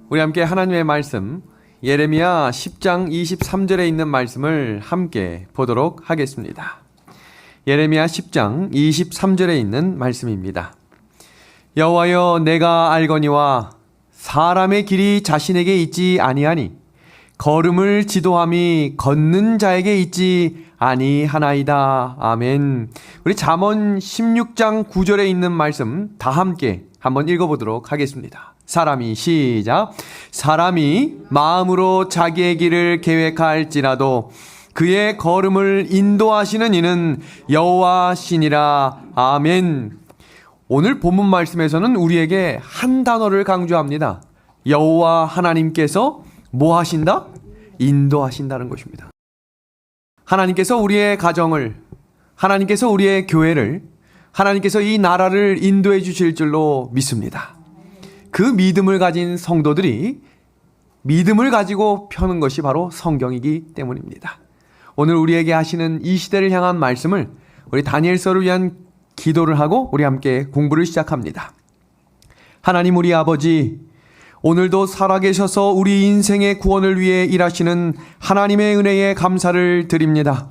우리 함께 하나님의 말씀 예레미야 10장 23절에 있는 말씀을 함께 보도록 하겠습니다. 예레미야 10장 23절에 있는 말씀입니다. 여호와여, 내가 알거니와 사람의 길이 자신에게 있지 아니하니 걸음을 지도함이 걷는 자에게 있지 아니하나이다. 아멘. 우리 잠언 16장 9절에 있는 말씀 다 함께 한번 읽어보도록 하겠습니다. 시작. 사람이 마음으로 자기의 길을 계획할지라도 그의 걸음을 인도하시는 이는 여호와시니라. 아멘. 오늘 본문 말씀에서는 우리에게 한 단어를 강조합니다. 여호와 하나님께서 뭐 하신다? 인도하신다는 것입니다. 하나님께서 우리의 가정을, 하나님께서 우리의 교회를, 하나님께서 이 나라를 인도해 주실 줄로 믿습니다. 그 믿음을 가진 성도들이 믿음을 가지고 펴는 것이 바로 성경이기 때문입니다. 오늘 우리에게 하시는 이 시대를 향한 말씀을 우리 다니엘서를 위한 기도를 하고 우리 함께 공부를 시작합니다. 하나님 우리 아버지, 오늘도 살아계셔서 우리 인생의 구원을 위해 일하시는 하나님의 은혜에 감사를 드립니다.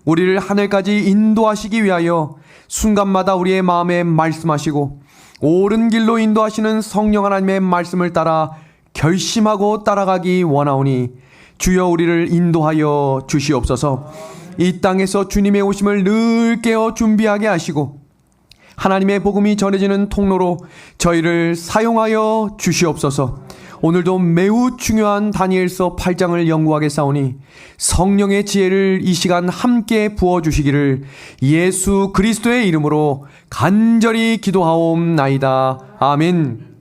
우리를 하늘까지 인도하시기 위하여 순간마다 우리의 마음에 말씀하시고 옳은 길로 인도하시는 성령 하나님의 말씀을 따라 결심하고 따라가기 원하오니 주여 우리를 인도하여 주시옵소서. 이 땅에서 주님의 오심을 늘 깨어 준비하게 하시고 하나님의 복음이 전해지는 통로로 저희를 사용하여 주시옵소서. 오늘도 매우 중요한 다니엘서 8장을 연구하겠사오니 성령의 지혜를 이 시간 함께 부어주시기를 예수 그리스도의 이름으로 간절히 기도하옵나이다. 아멘.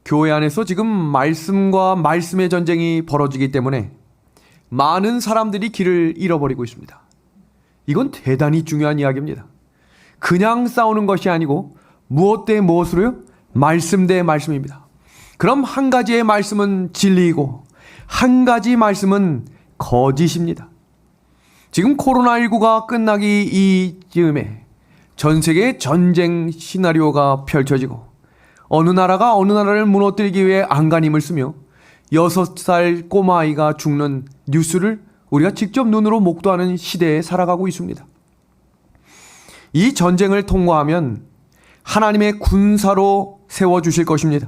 교회 안에서 지금 말씀과 말씀의 전쟁이 벌어지기 때문에 많은 사람들이 길을 잃어버리고 있습니다. 이건 대단히 중요한 이야기입니다. 그냥 싸우는 것이 아니고 무엇 대 무엇으로요? 말씀 대 말씀입니다. 그럼 한 가지의 말씀은 진리이고 한 가지 말씀은 거짓입니다. 지금 코로나19가 끝나기 이즈음에 전 세계의 전쟁 시나리오가 펼쳐지고 어느 나라가 어느 나라를 무너뜨리기 위해 안간힘을 쓰며 6살 꼬마아이가 죽는 뉴스를 우리가 직접 눈으로 목도하는 시대에 살아가고 있습니다. 이 전쟁을 통과하면 하나님의 군사로 세워주실 것입니다.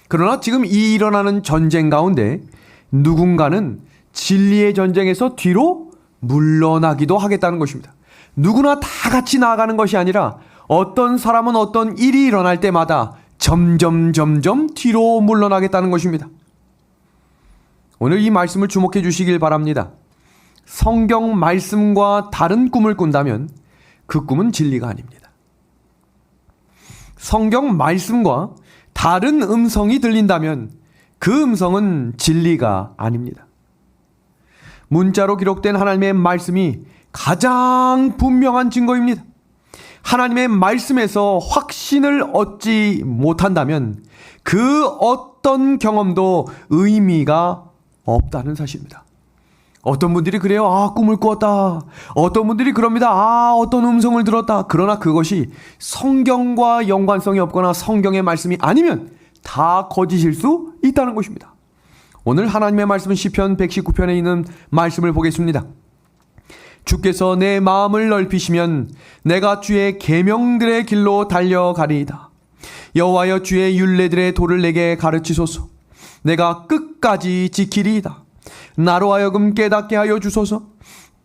그러나 지금 이 일어나는 전쟁 가운데 누군가는 진리의 전쟁에서 뒤로 물러나기도 하겠다는 것입니다. 누구나 다 같이 나아가는 것이 아니라 어떤 사람은 어떤 일이 일어날 때마다 점점 뒤로 물러나겠다는 것입니다. 오늘 이 말씀을 주목해 주시길 바랍니다. 성경 말씀과 다른 꿈을 꾼다면 그 꿈은 진리가 아닙니다. 성경 말씀과 다른 음성이 들린다면 그 음성은 진리가 아닙니다. 문자로 기록된 하나님의 말씀이 가장 분명한 증거입니다. 하나님의 말씀에서 확신을 얻지 못한다면 그 어떤 경험도 의미가 없다는 사실입니다. 어떤 분들이 그래요. 꿈을 꾸었다. 어떤 분들이 그럽니다. 어떤 음성을 들었다. 그러나 그것이 성경과 연관성이 없거나 성경의 말씀이 아니면 다 거짓일 수 있다는 것입니다. 오늘 하나님의 말씀은 시편 119편에 있는 말씀을 보겠습니다. 주께서 내 마음을 넓히시면 내가 주의 계명들의 길로 달려가리이다. 여호와여, 주의 율례들의 도를 내게 가르치소서. 내가 끝까지 지키리이다. 나로 하여금 깨닫게 하여 주소서.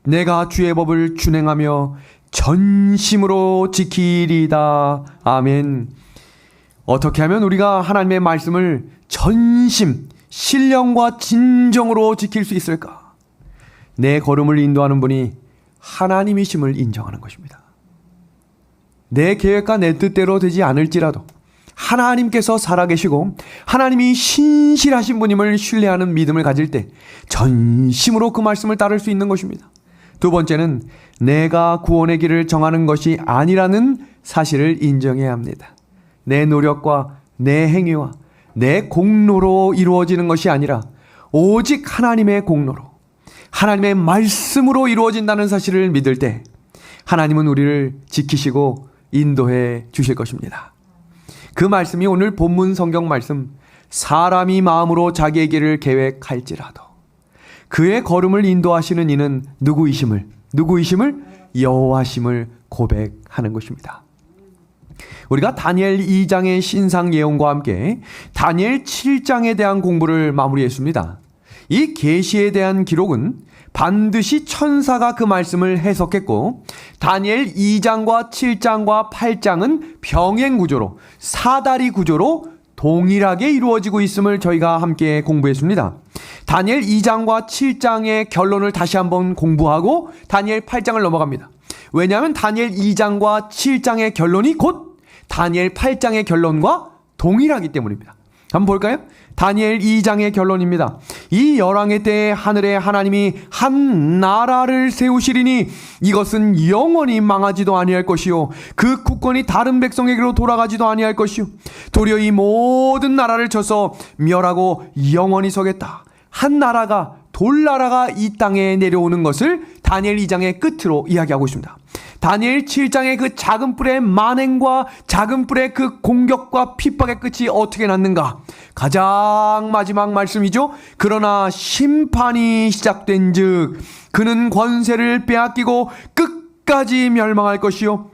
내가 주의 법을 준행하며 전심으로 지키리이다. 아멘. 어떻게 하면 우리가 하나님의 말씀을 전심, 신령과 진정으로 지킬 수 있을까? 내 걸음을 인도하는 분이 하나님이심을 인정하는 것입니다. 내 계획과 내 뜻대로 되지 않을지라도 하나님께서 살아계시고 하나님이 신실하신 분임을 신뢰하는 믿음을 가질 때 전심으로 그 말씀을 따를 수 있는 것입니다. 두 번째는 내가 구원의 길을 정하는 것이 아니라는 사실을 인정해야 합니다. 내 노력과 내 행위와 내 공로로 이루어지는 것이 아니라 오직 하나님의 공로로, 하나님의 말씀으로 이루어진다는 사실을 믿을 때 하나님은 우리를 지키시고 인도해 주실 것입니다. 그 말씀이 오늘 본문 성경 말씀, 사람이 마음으로 자기의 길을 계획할지라도 그의 걸음을 인도하시는 이는 누구이심을 여호와심을 고백하는 것입니다. 우리가 다니엘 2장의 신상 예언과 함께 다니엘 7장에 대한 공부를 마무리했습니다. 이 계시에 대한 기록은 반드시 천사가 그 말씀을 해석했고 다니엘 2장과 7장과 8장은 병행 구조로 사다리 구조로 동일하게 이루어지고 있음을 저희가 함께 공부했습니다. 다니엘 2장과 7장의 결론을 다시 한번 공부하고 다니엘 8장을 넘어갑니다. 왜냐하면 다니엘 2장과 7장의 결론이 곧 다니엘 8장의 결론과 동일하기 때문입니다. 한번 볼까요? 다니엘 2장의 결론입니다. 이 열왕의 때에 하늘에 하나님이 한 나라를 세우시리니 이것은 영원히 망하지도 아니할 것이요 그 국권이 다른 백성에게로 돌아가지도 아니할 것이요 도리어 이 모든 나라를 쳐서 멸하고 영원히 서겠다. 한 나라가 돌나라가 이 땅에 내려오는 것을 다니엘 2장의 끝으로 이야기하고 있습니다. 다니엘 7장의 그 작은 뿔의 만행과 작은 뿔의 그 공격과 핍박의 끝이 어떻게 났는가? 가장 마지막 말씀이죠. 그러나 심판이 시작된 즉 그는 권세를 빼앗기고 끝까지 멸망할 것이요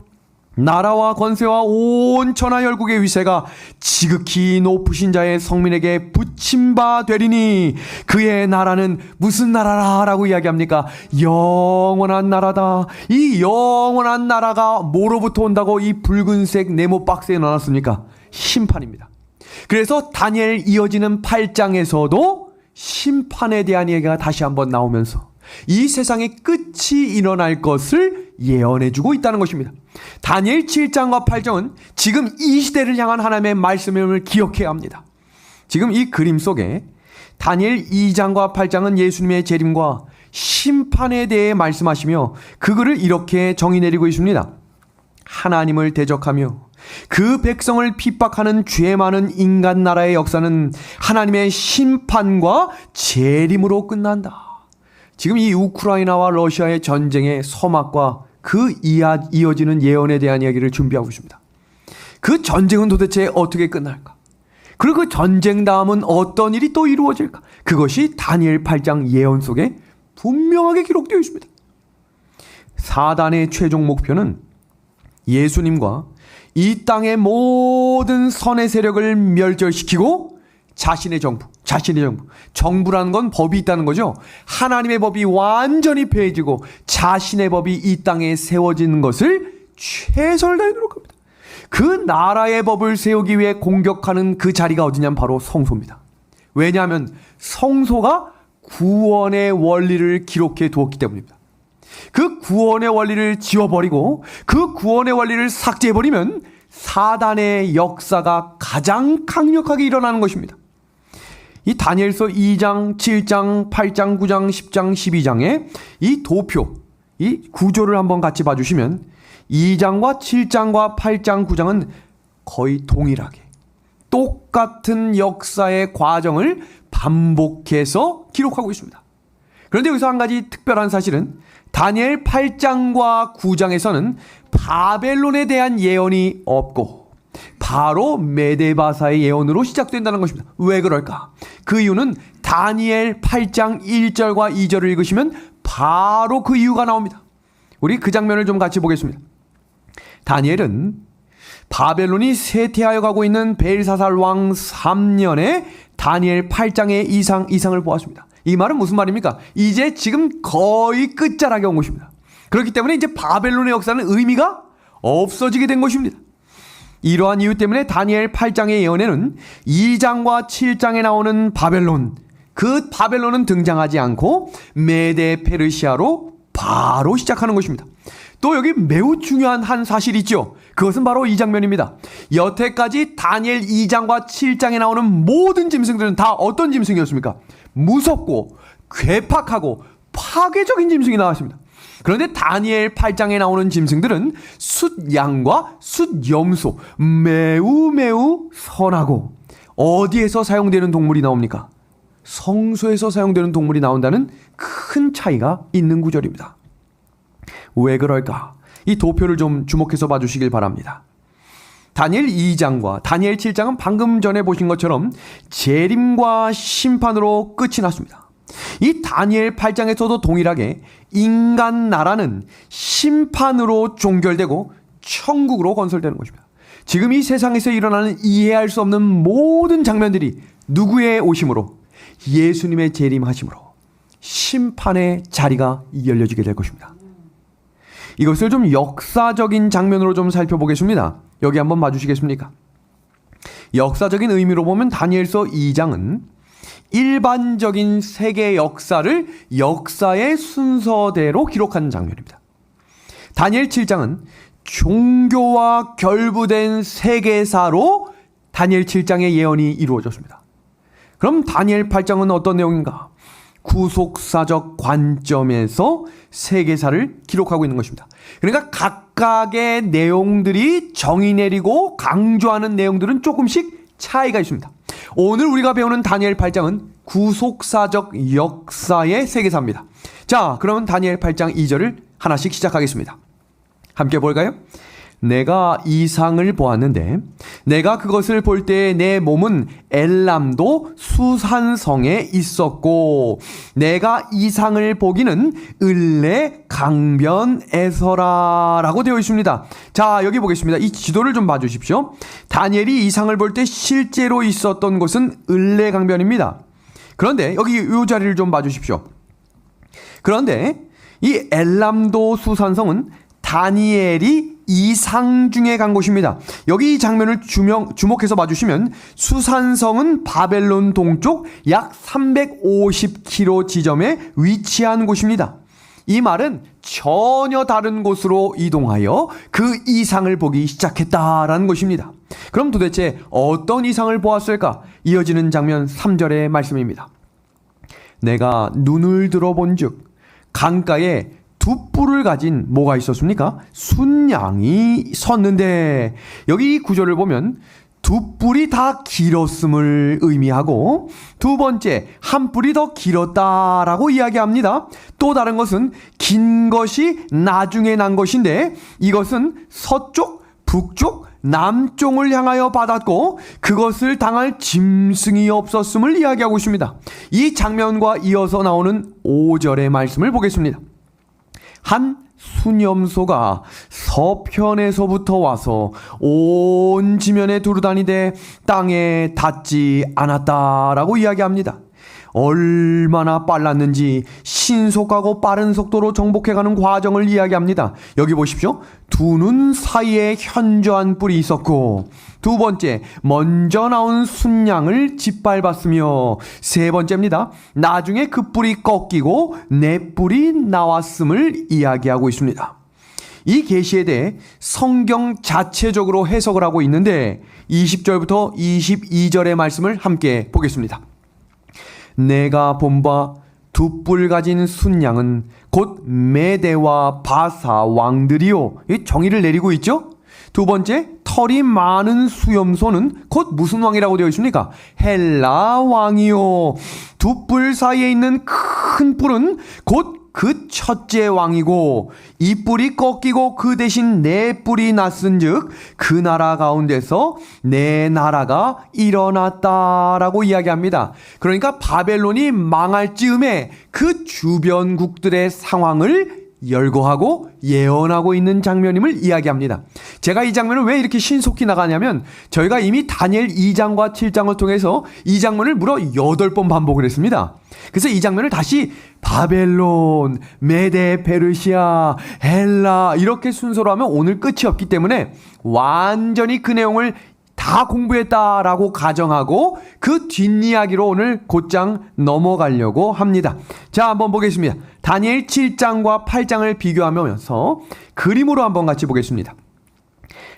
나라와 권세와 온 천하 열국의 위세가 지극히 높으신 자의 성민에게 붙임바 되리니 그의 나라는 무슨 나라라고 이야기합니까? 영원한 나라다. 이 영원한 나라가 뭐로부터 온다고 이 붉은색 네모 박스에 넣어놨습니까? 심판입니다. 그래서 다니엘 이어지는 8장에서도 심판에 대한 얘기가 다시 한번 나오면서 이 세상의 끝이 일어날 것을 예언해주고 있다는 것입니다. 다니엘 7장과 8장은 지금 이 시대를 향한 하나님의 말씀을 기억해야 합니다. 지금 이 그림 속에 다니엘 2장과 8장은 예수님의 재림과 심판에 대해 말씀하시며 그 글을 이렇게 정의 내리고 있습니다. 하나님을 대적하며 그 백성을 핍박하는 죄 많은 인간 나라의 역사는 하나님의 심판과 재림으로 끝난다. 지금 이 우크라이나와 러시아의 전쟁의 서막과 그 이어지는 예언에 대한 이야기를 준비하고 있습니다. 그 전쟁은 도대체 어떻게 끝날까? 그리고 그 전쟁 다음은 어떤 일이 또 이루어질까? 그것이 다니엘 8장 예언 속에 분명하게 기록되어 있습니다. 사단의 최종 목표는 예수님과 이 땅의 모든 선의 세력을 멸절시키고 자신의 정부라는 건 법이 있다는 거죠. 하나님의 법이 완전히 폐해지고 자신의 법이 이 땅에 세워지는 것을 최선을 다해 노력합니다. 그 나라의 법을 세우기 위해 공격하는 그 자리가 어디냐면 바로 성소입니다. 왜냐하면 성소가 구원의 원리를 기록해 두었기 때문입니다. 그 구원의 원리를 지워버리고 그 구원의 원리를 삭제해버리면 사단의 역사가 가장 강력하게 일어나는 것입니다. 이 다니엘서 2장, 7장, 8장, 9장, 10장, 12장의 이 도표, 이 구조를 한번 같이 봐주시면 2장과 7장과 8장, 9장은 거의 동일하게 똑같은 역사의 과정을 반복해서 기록하고 있습니다. 그런데 여기서 한 가지 특별한 사실은 다니엘 8장과 9장에서는 바벨론에 대한 예언이 없고 바로 메데바사의 예언으로 시작된다는 것입니다. 왜 그럴까? 그 이유는 다니엘 8장 1절과 2절을 읽으시면 바로 그 이유가 나옵니다. 우리 그 장면을 좀 같이 보겠습니다. 다니엘은 바벨론이 쇠퇴하여 가고 있는 벨사살 왕 3년에 다니엘 8장의 이상을 보았습니다. 이 말은 무슨 말입니까? 이제 지금 거의 끝자락에 온 것입니다. 그렇기 때문에 이제 바벨론의 역사는 의미가 없어지게 된 것입니다. 이러한 이유 때문에 다니엘 8장의 예언에는 2장과 7장에 나오는 바벨론, 그 바벨론은 등장하지 않고 메데 페르시아로 바로 시작하는 것입니다. 또 여기 매우 중요한 한 사실이 있죠. 그것은 바로 이 장면입니다. 여태까지 다니엘 2장과 7장에 나오는 모든 짐승들은 다 어떤 짐승이었습니까? 무섭고 괴팍하고 파괴적인 짐승이 나왔습니다. 그런데 다니엘 8장에 나오는 짐승들은 숫양과 숫염소, 매우 선하고, 어디에서 사용되는 동물이 나옵니까? 성소에서 사용되는 동물이 나온다는 큰 차이가 있는 구절입니다. 왜 그럴까? 이 도표를 좀 주목해서 봐주시길 바랍니다. 다니엘 2장과 다니엘 7장은 방금 전에 보신 것처럼 재림과 심판으로 끝이 났습니다. 이 다니엘 8장에서도 동일하게 인간 나라는 심판으로 종결되고 천국으로 건설되는 것입니다. 지금 이 세상에서 일어나는 이해할 수 없는 모든 장면들이 누구의 오심으로? 예수님의 재림하심으로 심판의 자리가 열려지게 될 것입니다. 이것을 좀 역사적인 장면으로 좀 살펴보겠습니다. 여기 한번 봐주시겠습니까? 역사적인 의미로 보면 다니엘서 2장은 일반적인 세계 역사를 역사의 순서대로 기록하는 장면입니다. 다니엘 7장은 종교와 결부된 세계사로 다니엘 7장의 예언이 이루어졌습니다. 그럼 다니엘 8장은 어떤 내용인가? 구속사적 관점에서 세계사를 기록하고 있는 것입니다. 그러니까 각각의 내용들이 정의 내리고 강조하는 내용들은 조금씩 차이가 있습니다. 오늘 우리가 배우는 다니엘 8장은 구속사적 역사의 세계사입니다. 자, 그러면 다니엘 8장 2절을 하나씩 시작하겠습니다. 함께 볼까요? 내가 이상을 보았는데 내가 그것을 볼 때 내 몸은 엘람도 수산성에 있었고 내가 이상을 보기는 을레 강변에서라 라고 되어 있습니다. 자, 여기 보겠습니다. 이 지도를 좀 봐주십시오. 다니엘이 이상을 볼 때 실제로 있었던 곳은 을레 강변입니다. 그런데 여기 이 자리를 좀 봐주십시오. 그런데 이 엘람도 수산성은 다니엘이 이상 중에 간 곳입니다. 여기 이 장면을 주목해서 봐주시면 수산성은 바벨론 동쪽 약 350km 지점에 위치한 곳입니다. 이 말은 전혀 다른 곳으로 이동하여 그 이상을 보기 시작했다라는 것입니다. 그럼 도대체 어떤 이상을 보았을까? 이어지는 장면 3절의 말씀입니다. 내가 눈을 들어본즉 강가에 두 뿔을 가진 뭐가 있었습니까? 순양이 섰는데 여기 이 구절을 보면 두 뿔이 다 길었음을 의미하고 두 번째 한 뿔이 더 길었다라고 이야기합니다. 또 다른 것은 긴 것이 나중에 난 것인데 이것은 서쪽, 북쪽, 남쪽을 향하여 받았고 그것을 당할 짐승이 없었음을 이야기하고 있습니다. 이 장면과 이어서 나오는 5절의 말씀을 보겠습니다. 한 수념소가 서편에서부터 와서 온 지면에 두루다니되 땅에 닿지 않았다라고 이야기합니다. 얼마나 빨랐는지 신속하고 빠른 속도로 정복해가는 과정을 이야기합니다. 여기 보십시오. 두 눈 사이에 현저한 뿔이 있었고 두 번째 먼저 나온 순양을 짓밟았으며 세 번째입니다. 나중에 그 뿔이 꺾이고 네 뿔이 나왔음을 이야기하고 있습니다. 이 계시에 대해 성경 자체적으로 해석을 하고 있는데 20절부터 22절의 말씀을 함께 보겠습니다. 내가 본 바 두 뿔 가진 순양은 곧 메대와 바사 왕들이요. 정의를 내리고 있죠. 두 번째, 털이 많은 수염소는 곧 무슨 왕이라고 되어 있습니까? 헬라 왕이요. 두 뿔 사이에 있는 큰 뿔은 곧 그 첫째 왕이고 이 뿔이 꺾이고 그 대신 네 뿔이 났은즉 그 나라 가운데서 네 나라가 일어났다라고 이야기합니다. 그러니까 바벨론이 망할 즈음에 그 주변국들의 상황을 열거하고 예언하고 있는 장면임을 이야기합니다. 제가 이 장면을 왜 이렇게 신속히 나가냐면 저희가 이미 다니엘 2장과 7장을 통해서 이 장면을 무려 8번 반복을 했습니다. 그래서 이 장면을 다시 바벨론, 메데, 페르시아, 헬라 이렇게 순서로 하면 오늘 끝이 없기 때문에 완전히 그 내용을 다 공부했다라고 가정하고 그 뒷이야기로 오늘 곧장 넘어가려고 합니다. 자, 한번 보겠습니다. 다니엘 7장과 8장을 비교하면서 그림으로 한번 같이 보겠습니다.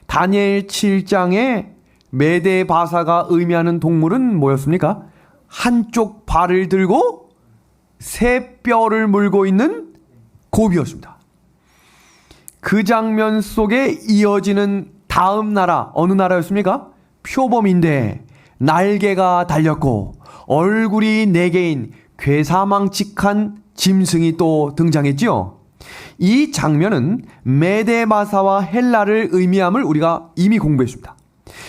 다니엘 7장에 메대 바사가 의미하는 동물은 뭐였습니까? 한쪽 발을 들고 새 뼈를 물고 있는 고비였습니다. 그 장면 속에 이어지는 다음 나라 어느 나라였습니까? 표범인데 날개가 달렸고 얼굴이 4개인 괴사망측한 짐승이 또 등장했지요. 이 장면은 메데바사와 헬라를 의미함을 우리가 이미 공부했습니다.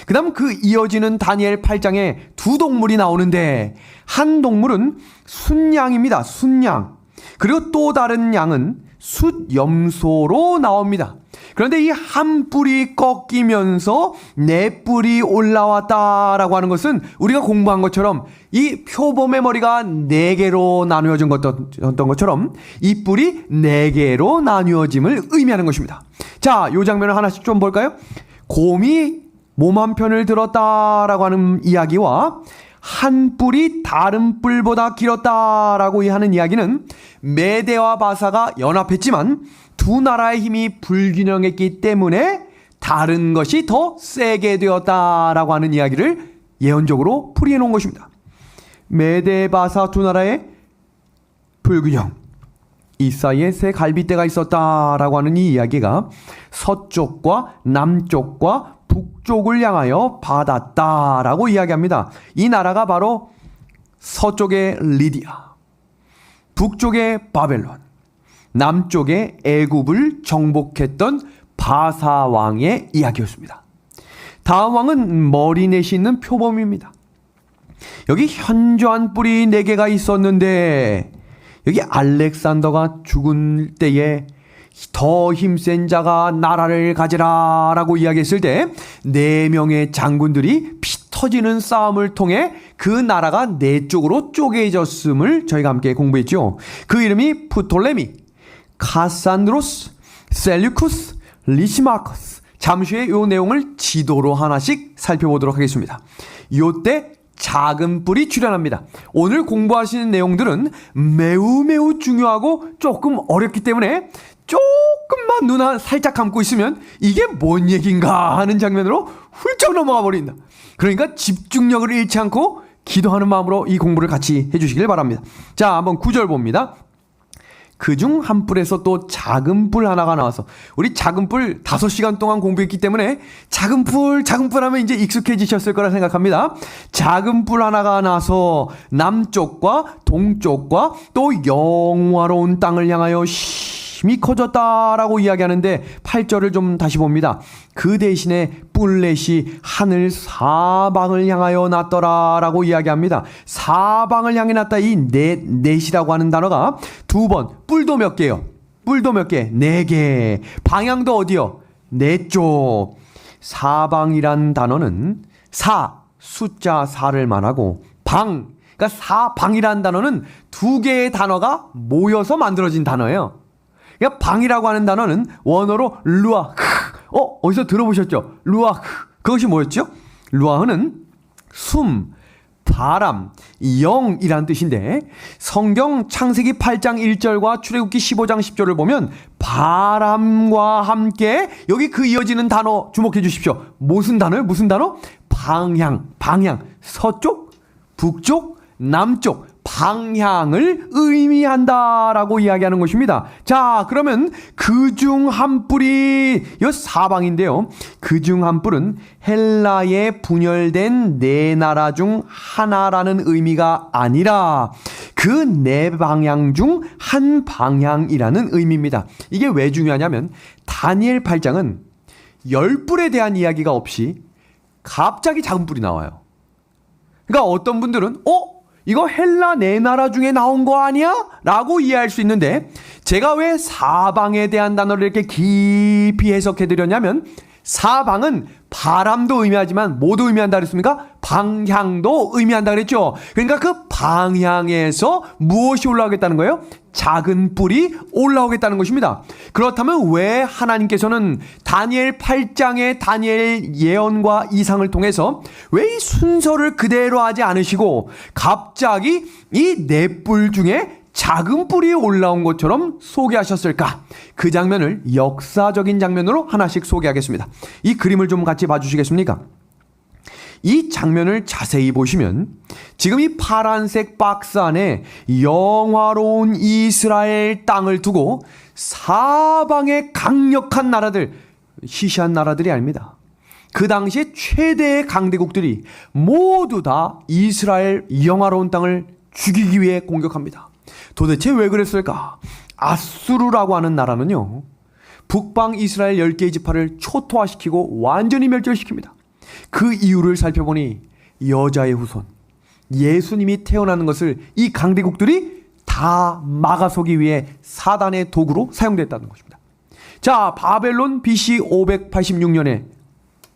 그 다음 그 이어지는 다니엘 8장에 두 동물이 나오는데 한 동물은 순양입니다. 순양. 그리고 또 다른 양은 숫염소로 나옵니다. 그런데 이 한 뿔이 꺾이면서 4뿔이 올라왔다라고 하는 것은 우리가 공부한 것처럼 이 표범의 머리가 4개로 나누어진 어떤 것처럼 이 뿔이 4개로 나누어짐을 의미하는 것입니다. 자, 이 장면을 하나씩 좀 볼까요? 곰이 몸 한 편을 들었다라고 하는 이야기와 한 뿔이 다른 뿔보다 길었다라고 하는 이야기는 메대와 바사가 연합했지만 두 나라의 힘이 불균형했기 때문에 다른 것이 더 세게 되었다라고 하는 이야기를 예언적으로 풀이해 놓은 것입니다. 메대 바사 두 나라의 불균형, 이 사이에 세 갈빗대가 있었다라고 하는 이 이야기가 서쪽과 남쪽과 북쪽을 향하여 받았다라고 이야기합니다. 이 나라가 바로 서쪽의 리디아, 북쪽의 바벨론, 남쪽의 애굽을 정복했던 바사 왕의 이야기였습니다. 다음 왕은 머리 넷이 있는 표범입니다. 여기 현저한 뿔이 4개가 있었는데 여기 알렉산더가 죽을 때에 더 힘센 자가 나라를 가지라 라고 이야기했을 때 4명의 장군들이 피 터지는 싸움을 통해 그 나라가 4쪽으로 쪼개졌음을 저희가 함께 공부했죠. 그 이름이 프톨레미, 카산드로스, 셀류쿠스, 리시마커스. 잠시 후에 이 내용을 지도로 하나씩 살펴보도록 하겠습니다. 이때 작은 뿔이 출현합니다. 오늘 공부하시는 내용들은 매우 중요하고 조금 어렵기 때문에 조금만 눈 살짝 감고 있으면 이게 뭔 얘기인가 하는 장면으로 훌쩍 넘어가 버린다. 그러니까 집중력을 잃지 않고 기도하는 마음으로 이 공부를 같이 해주시길 바랍니다. 자, 한번 9절 봅니다. 그중 한 뿔에서 또 작은 뿔 하나가 나와서, 우리 작은 뿔 5시간 동안 공부했기 때문에 작은 뿔 하면 이제 익숙해지셨을 거라 생각합니다. 작은 뿔 하나가 나서 남쪽과 동쪽과 또 영화로운 땅을 향하여 힘이 커졌다라고 이야기하는데 8절을 좀 다시 봅니다. 그 대신에 뿔넷이 하늘 사방을 향하여 났더라라고 이야기합니다. 사방을 향해 났다. 이 넷이라고 하는 단어가 2번. 뿔도 몇 개요? 뿔도 몇 개? 4개. 방향도 어디요? 4쪽. 사방이란 단어는 숫자 4를 말하고 그러니까 사방이란 단어는 2개의 단어가 모여서 만들어진 단어예요. 그러니까 방이라고 하는 단어는 원어로 루아흐. 어디서 들어보셨죠? 루아흐. 그것이 뭐였죠? 루아흐는 숨, 바람, 영이란 뜻인데 성경 창세기 8장 1절과 출애굽기 15장 10절을 보면 바람과 함께 여기 그 이어지는 단어 주목해 주십시오. 무슨 단어요? 무슨 단어? 방향. 서쪽, 북쪽, 남쪽. 방향을 의미한다라고 이야기하는 것입니다. 자, 그러면 그중 한 뿔이 이 사방인데요. 그중 한 뿔은 헬라에 분열된 4나라 중 하나라는 의미가 아니라 그 4방향 중 한 방향이라는 의미입니다. 이게 왜 중요하냐면 다니엘 8장은 10뿔에 대한 이야기가 없이 갑자기 작은 뿔이 나와요. 그러니까 어떤 분들은 이거 헬라 4나라 중에 나온 거 아니야? 라고 이해할 수 있는데 제가 왜 사방에 대한 단어를 이렇게 깊이 해석해 드렸냐면 사방은 바람도 의미하지만 뭐도 의미한다 그랬습니까? 방향도 의미한다 그랬죠. 그러니까 그 방향에서 무엇이 올라오겠다는 거예요? 작은 뿔이 올라오겠다는 것입니다. 그렇다면 왜 하나님께서는 다니엘 8장의 다니엘 예언과 이상을 통해서 왜 이 순서를 그대로 하지 않으시고 갑자기 이 4뿔 중에 작은 뿔이 올라온 것처럼 소개하셨을까? 그 장면을 역사적인 장면으로 하나씩 소개하겠습니다. 이 그림을 좀 같이 봐주시겠습니까? 이 장면을 자세히 보시면 지금 이 파란색 박스 안에 영화로운 이스라엘 땅을 두고 사방의 강력한 나라들, 시시한 나라들이 아닙니다. 그 당시에 최대의 강대국들이 모두 다 이스라엘 영화로운 땅을 죽이기 위해 공격합니다. 도대체 왜 그랬을까? 아수르라고 하는 나라는요, 북방 이스라엘 10개의 지파를 초토화시키고 완전히 멸절시킵니다. 그 이유를 살펴보니 여자의 후손, 예수님이 태어나는 것을 이 강대국들이 다 막아서기 위해 사단의 도구로 사용됐다는 것입니다. 자, 바벨론 BC 586년에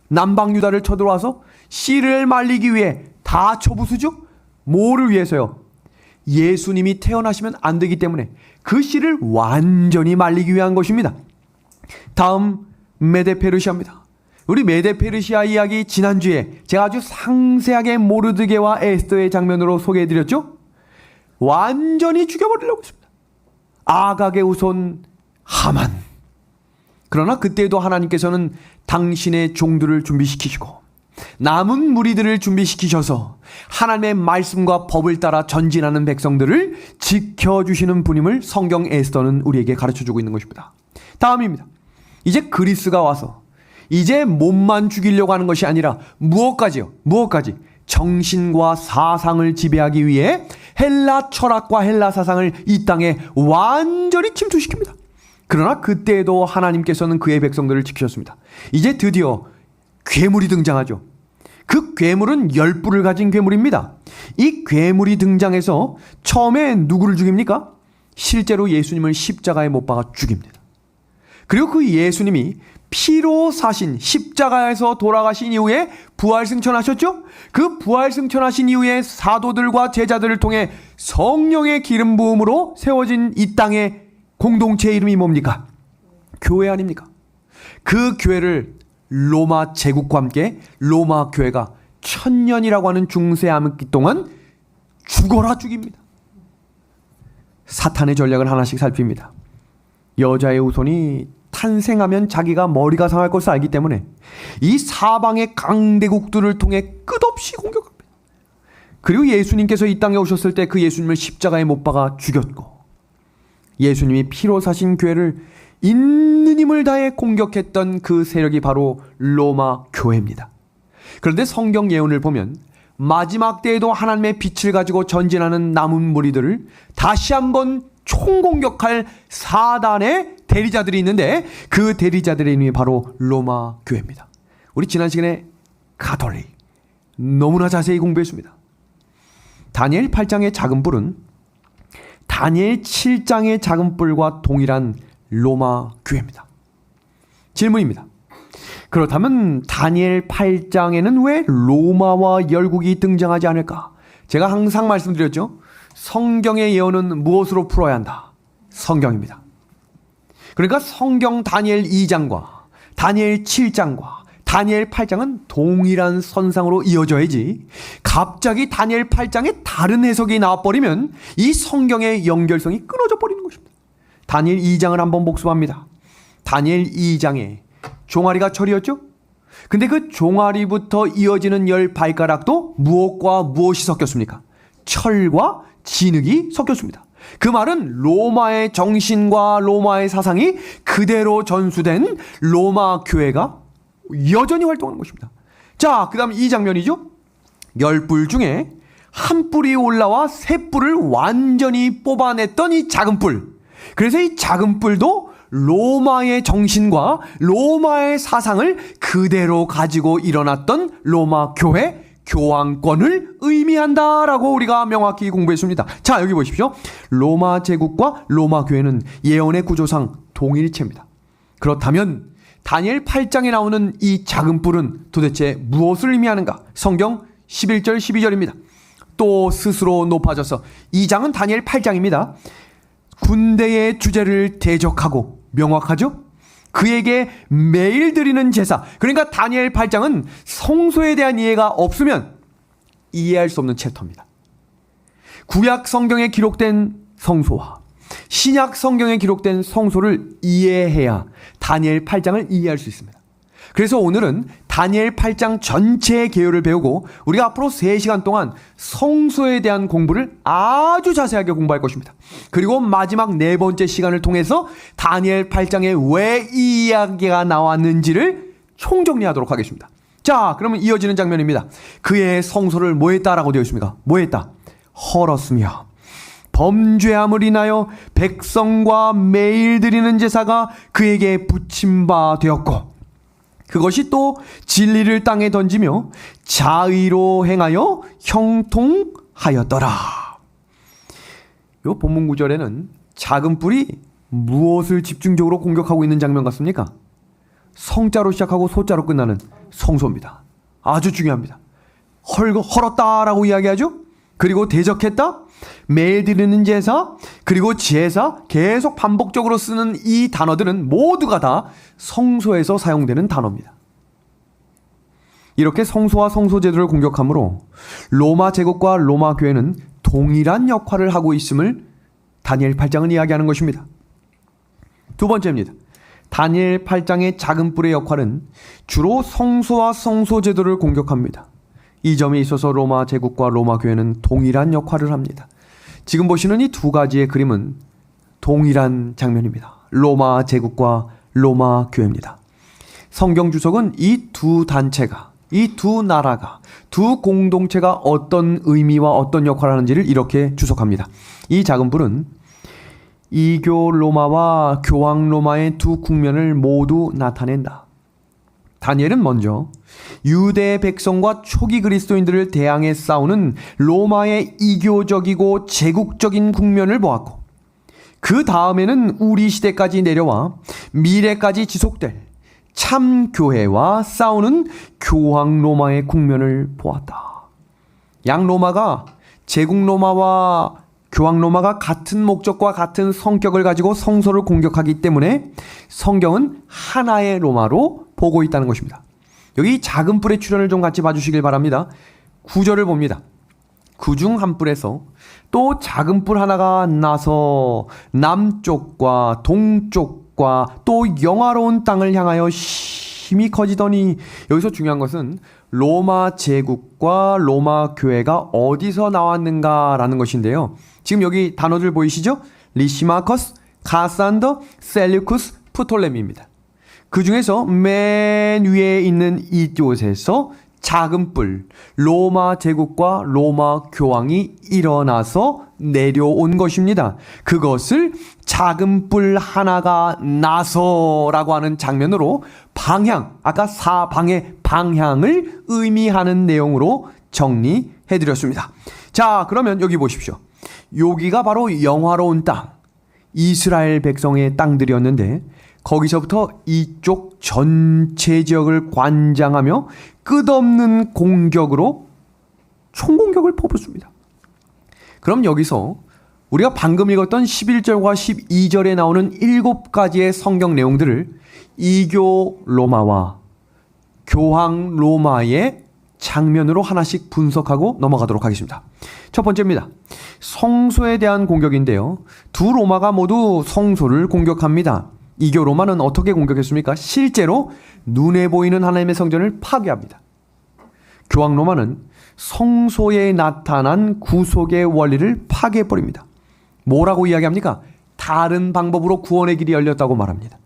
남방 유다를 쳐들어와서 씨를 말리기 위해 다 쳐부수죠? 뭐를 위해서요? 예수님이 태어나시면 안 되기 때문에 그 씨를 완전히 말리기 위한 것입니다. 다음 메데페르시아입니다. 우리 메데페르시아 이야기 지난주에 제가 아주 상세하게 모르드게와 에스더의 장면으로 소개해드렸죠? 완전히 죽여버리려고 했습니다. 아각의 후손 하만. 그러나 그때도 하나님께서는 당신의 종들을 준비시키시고 남은 무리들을 준비시키셔서 하나님의 말씀과 법을 따라 전진하는 백성들을 지켜주시는 분임을 성경 에스더는 우리에게 가르쳐주고 있는 것입니다. 다음입니다. 이제 그리스가 와서 이제 몸만 죽이려고 하는 것이 아니라 무엇까지요? 무엇까지? 정신과 사상을 지배하기 위해 헬라 철학과 헬라 사상을 이 땅에 완전히 침투시킵니다. 그러나 그때에도 하나님께서는 그의 백성들을 지키셨습니다. 이제 드디어 괴물이 등장하죠. 그 괴물은 10뿔을 가진 괴물입니다. 이 괴물이 등장해서 처음에 누구를 죽입니까? 실제로 예수님을 십자가에 못 박아 죽입니다. 그리고 그 예수님이 피로 사신 십자가에서 돌아가신 이후에 부활승천하셨죠? 그 부활승천하신 이후에 사도들과 제자들을 통해 성령의 기름 부음으로 세워진 이 땅의 공동체 이름이 뭡니까? 교회 아닙니까? 그 교회를 로마 제국과 함께 로마 교회가 1000년이라고 하는 중세 암흑기 동안 죽어라 죽입니다. 사탄의 전략을 하나씩 살핍니다. 여자의 후손이 탄생하면 자기가 머리가 상할 것을 알기 때문에 이 사방의 강대국들을 통해 끝없이 공격합니다. 그리고 예수님께서 이 땅에 오셨을 때 그 예수님을 십자가에 못 박아 죽였고 예수님이 피로 사신 교회를 있는 힘을 다해 공격했던 그 세력이 바로 로마 교회입니다. 그런데 성경 예언을 보면 마지막 때에도 하나님의 빛을 가지고 전진하는 남은 무리들을 다시 한번 총공격할 사단의 대리자들이 있는데 그 대리자들의 이름이 바로 로마 교회입니다. 우리 지난 시간에 가톨릭 너무나 자세히 공부했습니다. 다니엘 8장의 작은 뿔은 다니엘 7장의 작은 뿔과 동일한 로마 교회입니다. 질문입니다. 그렇다면 다니엘 8장에는 왜 로마와 열국이 등장하지 않을까? 제가 항상 말씀드렸죠. 성경의 예언은 무엇으로 풀어야 한다? 성경입니다. 그러니까 성경 다니엘 2장과 다니엘 7장과 다니엘 8장은 동일한 선상으로 이어져야지 갑자기 다니엘 8장에 다른 해석이 나와버리면 이 성경의 연결성이 끊어져 버리는 것입니다. 다니엘 2장을 한번 복습합니다. 다니엘 2장에 종아리가 철이었죠? 근데 그 종아리부터 이어지는 10발가락도 무엇과 무엇이 섞였습니까? 철과 진흙이 섞였습니다. 그 말은 로마의 정신과 로마의 사상이 그대로 전수된 로마 교회가 여전히 활동하는 것입니다. 자, 그 다음 이 장면이죠. 10뿔 중에 한 뿔이 올라와 세 뿔을 완전히 뽑아냈던 이 작은 뿔. 그래서 이 작은 뿔도 로마의 정신과 로마의 사상을 그대로 가지고 일어났던 로마 교회 교황권을 의미한다라고 우리가 명확히 공부했습니다. 자, 여기 보십시오. 로마 제국과 로마 교회는 예언의 구조상 동일체입니다. 그렇다면 다니엘 8장에 나오는 이 작은 뿔은 도대체 무엇을 의미하는가? 성경 11절 12절입니다. 또 스스로 높아져서 이 장은 다니엘 8장입니다. 군대의 주제를 대적하고 명확하죠? 그에게 매일 드리는 제사. 그러니까 다니엘 8장은 성소에 대한 이해가 없으면 이해할 수 없는 챕터입니다. 구약 성경에 기록된 성소와 신약 성경에 기록된 성소를 이해해야 다니엘 8장을 이해할 수 있습니다. 그래서 오늘은 다니엘 8장 전체의 개요를 배우고 우리가 앞으로 3시간 동안 성소에 대한 공부를 아주 자세하게 공부할 것입니다. 그리고 마지막 4번째 시간을 통해서 다니엘 8장에 왜 이 이야기가 나왔는지를 총정리하도록 하겠습니다. 자, 그러면 이어지는 장면입니다. 그의 성소를 뭐 했다라고 되어 있습니까? 뭐 했다? 헐었으며 범죄함을 인하여 백성과 매일 드리는 제사가 그에게 붙임 바 되었고 그것이 또 진리를 땅에 던지며 자의로 행하여 형통하였더라. 이 본문 구절에는 작은 뿔이 무엇을 집중적으로 공격하고 있는 장면 같습니까? 성자로 시작하고 소자로 끝나는 성소입니다. 아주 중요합니다. 헐었다라고 이야기하죠. 그리고 대적했다, 매일 드리는 제사, 그리고 제사, 계속 반복적으로 쓰는 이 단어들은 모두가 다 성소에서 사용되는 단어입니다. 이렇게 성소와 성소 제도를 공격함으로 로마 제국과 로마 교회는 동일한 역할을 하고 있음을 다니엘 8장은 이야기하는 것입니다. 두 번째입니다. 다니엘 8장의 작은 뿔의 역할은 주로 성소와 성소 제도를 공격합니다. 이 점에 있어서 로마 제국과 로마 교회는 동일한 역할을 합니다. 지금 보시는 이 두 가지의 그림은 동일한 장면입니다. 로마 제국과 로마 교회입니다. 성경 주석은 이 두 단체가, 이 두 나라가, 두 공동체가 어떤 의미와 어떤 역할을 하는지를 이렇게 주석합니다. 이 작은 뿔은 이교 로마와 교황 로마의 두 국면을 모두 나타낸다. 다니엘은 먼저 유대 백성과 초기 그리스도인들을 대항해 싸우는 로마의 이교적이고 제국적인 국면을 보았고 그 다음에는 우리 시대까지 내려와 미래까지 지속될 참 교회와 싸우는 교황 로마의 국면을 보았다. 양 로마가 제국 로마와 교황 로마가 같은 목적과 같은 성격을 가지고 성소를 공격하기 때문에 성경은 하나의 로마로 보고 있다는 것입니다. 여기 작은 뿔의 출현을 좀 같이 봐주시길 바랍니다. 구절을 봅니다. 그중 한 뿔에서 또 작은 뿔 하나가 나서 남쪽과 동쪽과 또 영화로운 땅을 향하여 힘이 커지더니, 여기서 중요한 것은 로마 제국과 로마 교회가 어디서 나왔는가라는 것인데요. 지금 여기 단어들 보이시죠? 리시마커스, 가산더, 셀류쿠스, 프톨레미입니다. 그 중에서 맨 위에 있는 이곳에서 작은 뿔, 로마 제국과 로마 교황이 일어나서 내려온 것입니다. 그것을 작은 뿔 하나가 나서라고 하는 장면으로 방향, 아까 사방의 방향을 의미하는 내용으로 정리해드렸습니다. 자, 그러면 여기 보십시오. 여기가 바로 영화로운 땅, 이스라엘 백성의 땅들이었는데 거기서부터 이쪽 전체 지역을 관장하며 끝없는 공격으로 총공격을 퍼붓습니다. 그럼 여기서 우리가 방금 읽었던 11절과 12절에 나오는 7가지의 성경 내용들을 이교 로마와 교황 로마의 장면으로 하나씩 분석하고 넘어가도록 하겠습니다. 첫 번째입니다. 성소에 대한 공격인데요. 두 로마가 모두 성소를 공격합니다. 이교 로마는 어떻게 공격했습니까? 실제로 눈에 보이는 하나님의 성전을 파괴합니다. 교황 로마는 성소에 나타난 구속의 원리를 파괴해버립니다. 뭐라고 이야기합니까? 다른 방법으로 구원의 길이 열렸다고 말합니다.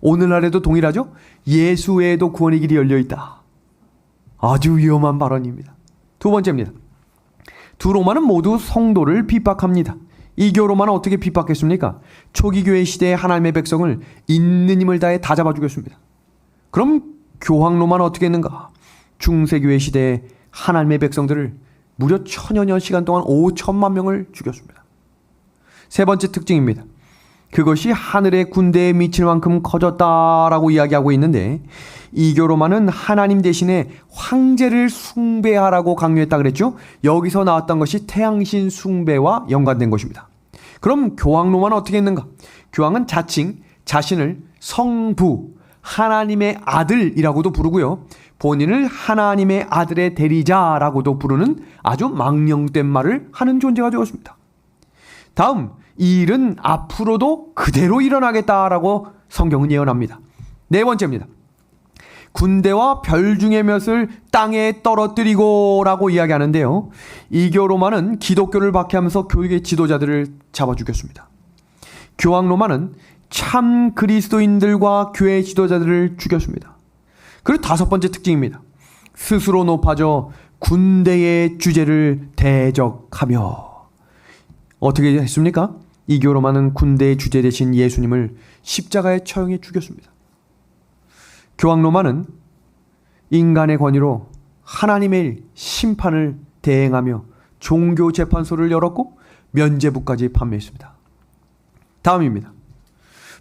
오늘날에도 동일하죠? 예수 외에도 구원의 길이 열려있다. 아주 위험한 발언입니다. 두 번째입니다. 두 로마는 모두 성도를 핍박합니다. 이교 로마는 어떻게 핍박했습니까? 초기 교회 시대의 하나님의 백성을 있는 힘을 다해 다 잡아 죽였습니다. 그럼 교황 로마는 어떻게 했는가? 중세교회 시대의 하나님의 백성들을 무려 1000여 시간 동안 5천만 명을 죽였습니다. 세 번째 특징입니다. 그것이 하늘의 군대에 미칠 만큼 커졌다라고 이야기하고 있는데 이교 로마는 하나님 대신에 황제를 숭배하라고 강요했다 그랬죠. 여기서 나왔던 것이 태양신 숭배와 연관된 것입니다. 그럼 교황 로마는 어떻게 했는가? 교황은 자칭 자신을 성부, 하나님의 아들이라고도 부르고요. 본인을 하나님의 아들의 대리자라고도 부르는 아주 망령된 말을 하는 존재가 되었습니다. 다음, 이 일은 앞으로도 그대로 일어나겠다라고 성경은 예언합니다. 네 번째입니다. 군대와 별중의 몇을 땅에 떨어뜨리고 라고 이야기하는데요. 이교 로마는 기독교를 박해하면서 교육의 지도자들을 잡아 죽였습니다. 교황 로마는 참 그리스도인들과 교회 지도자들을 죽였습니다. 그리고 다섯 번째 특징입니다. 스스로 높아져 군대의 주제를 대적하며. 어떻게 했습니까? 이교 로마는 군대의 주제 되신 예수님을 십자가에 처형해 죽였습니다. 교황 로마는 인간의 권위로 하나님의 심판을 대행하며 종교 재판소를 열었고 면죄부까지 판매했습니다. 다음입니다.